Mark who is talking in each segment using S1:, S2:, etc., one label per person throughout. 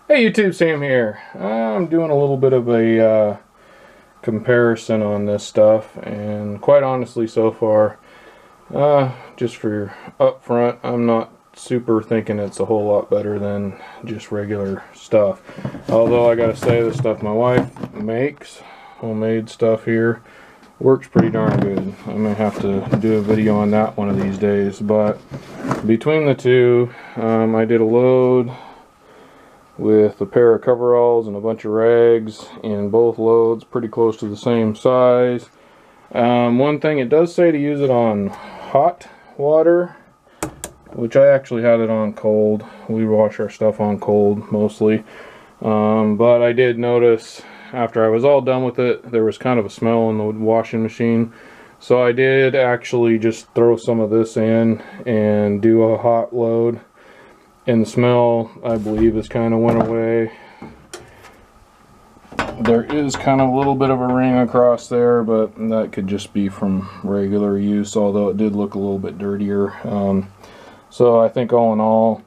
S1: Hey YouTube, Sam here. I'm doing a little bit of a comparison on this stuff, and quite honestly so far, just for upfront, I'm not super thinking it's a whole lot better than just regular stuff. Although I gotta say, the stuff my wife makes, homemade stuff here, works pretty darn good. I may have to do a video on that one of these days, but between the two, I did a load with a pair of coveralls and a bunch of rags in both loads, pretty close to the same size. One thing, it does say to use it on hot water, which I actually had it on cold. We wash our stuff on cold mostly, but I did notice after I was all done with it, there was kind of a smell in the washing machine. So I did actually just throw some of this in and do a hot load. And the smell, I believe, has kind of went away. There is kind of a little bit of a ring across there, but that could just be from regular use, although it did look a little bit dirtier. So I think all in all,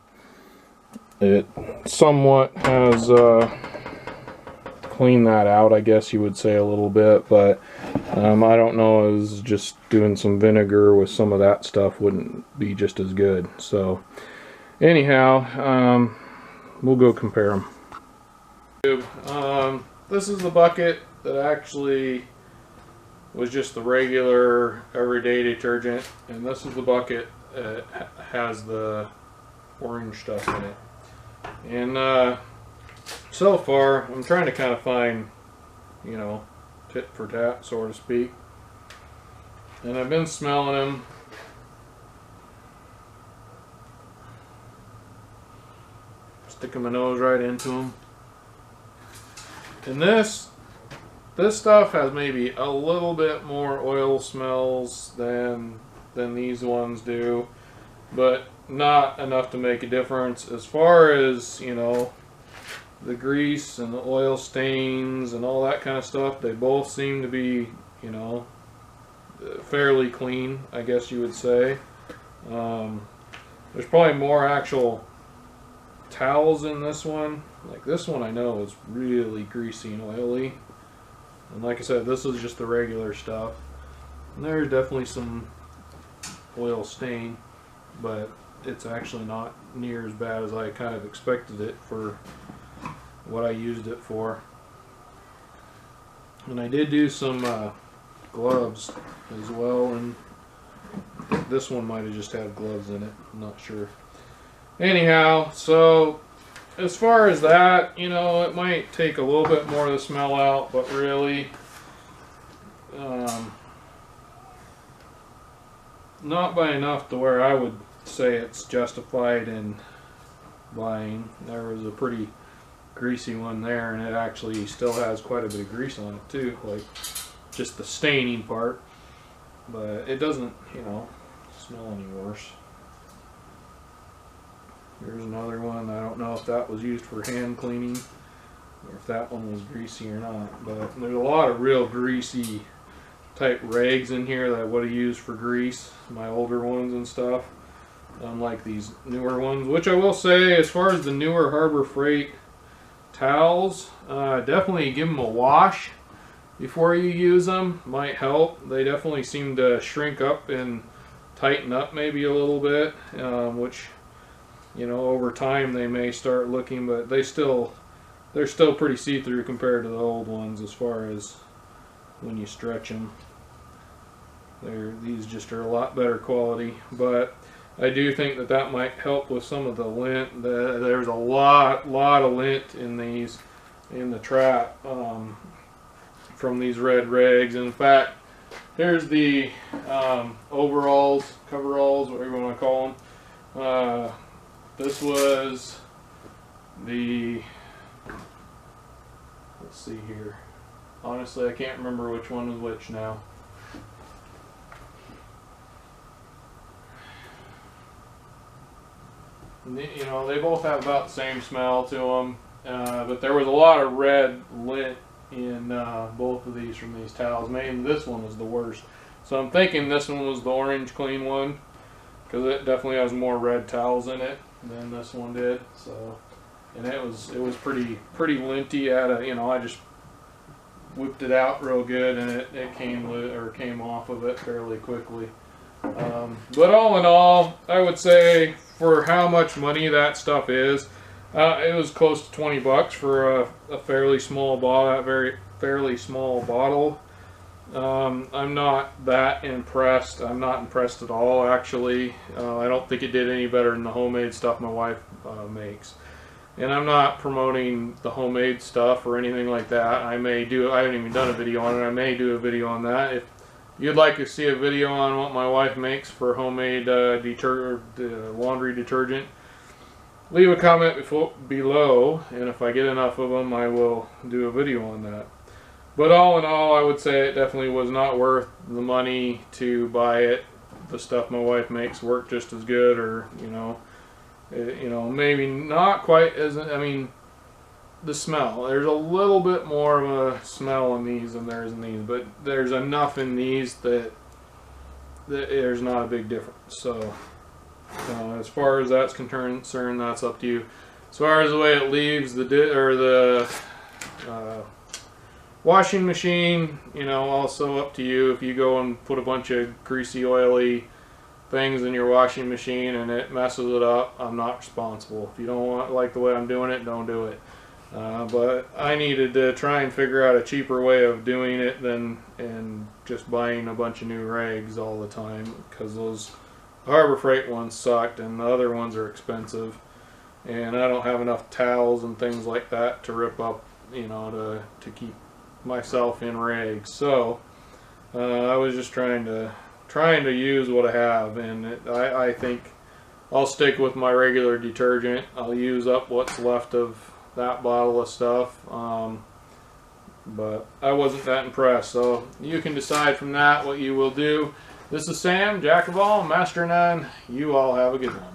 S1: it somewhat has cleaned that out, I guess you would say, a little bit. But I don't know, as just doing some vinegar with some of that stuff wouldn't be just as good. So anyhow, we'll go compare them. This is the bucket that actually was just the regular everyday detergent, and this is the bucket that has the orange stuff in it. And so far, I'm trying to kind of find, you know, tit for tat, so to speak. And I've been smelling them. Sticking my nose right into them. And this stuff has maybe a little bit more oil smells than these ones do, but not enough to make a difference. As far as, you know, the grease and the oil stains and all that kind of stuff, they both seem to be, you know, fairly clean, I guess you would say. There's probably more actual towels in this one. Like this one, I know is really greasy and oily, and like I said, this is just the regular stuff, and there's definitely some oil stain, but it's actually not near as bad as I kind of expected it for what I used it for. And I did do some gloves as well, and this one might have just had gloves in it, I'm not sure. Anyhow, so as far as that, you know, it might take a little bit more of the smell out, but really, not by enough to where I would say it's justified in buying. There was a pretty greasy one there, and it actually still has quite a bit of grease on it too, like just the staining part, but it doesn't, you know, smell any worse. Here's another one. I don't know if that was used for hand cleaning or if that one was greasy or not, but there's a lot of real greasy type rags in here that I would have used for grease, my older ones and stuff, unlike these newer ones, which I will say, as far as the newer Harbor Freight towels, definitely give them a wash before you use them. Might help. They definitely seem to shrink up and tighten up maybe a little bit, which, you know, over time they may start looking, but they're still pretty see-through compared to the old ones as far as when you stretch them. These just are a lot better quality, but I do think that might help with some of the lint. There's a lot of lint in these, in the trap, from these red rags. In fact, here's the overalls, coveralls, whatever you want to call them. This was the, let's see here, honestly I can't remember which one was which now. You know, they both have about the same smell to them, but there was a lot of red lint in both of these from these towels. Maybe this one was the worst. So I'm thinking this one was the orange clean one, because it definitely has more red towels in it than this one did. So and it was pretty linty. I just whipped it out real good, and it came off of it fairly quickly. But all in all, I would say for how much money that stuff is, it was close to $20 for a fairly small bottle, fairly small bottle. I'm not that impressed. I'm not impressed at all, actually. I don't think it did any better than the homemade stuff my wife makes. And I'm not promoting the homemade stuff or anything like that. I haven't even done a video on it. I may do a video on that. If you'd like to see a video on what my wife makes for homemade laundry detergent, leave a comment below, and if I get enough of them, I will do a video on that. But all in all, I would say it definitely was not worth the money to buy it. The stuff my wife makes work just as good, or maybe not quite as. I mean, the smell. There's a little bit more of a smell in these than there is in these, but there's enough in these that there's not a big difference. So, as far as that's concerned, that's up to you. As far as the way it leaves the washing machine, also up to you. If you go and put a bunch of greasy, oily things in your washing machine and it messes it up, I'm not responsible. If you don't like the way I'm doing it, don't do it. But I needed to try and figure out a cheaper way of doing it than just buying a bunch of new rags all the time, because those Harbor Freight ones sucked and the other ones are expensive, and I don't have enough towels and things like that to rip up, to keep myself in rags. So I was just trying to use what I have, and I think I'll stick with my regular detergent. I'll use up what's left of that bottle of stuff, but I wasn't that impressed, so you can decide from that what you will do. This is Sam, Jack of all, Master of none. You all have a good one.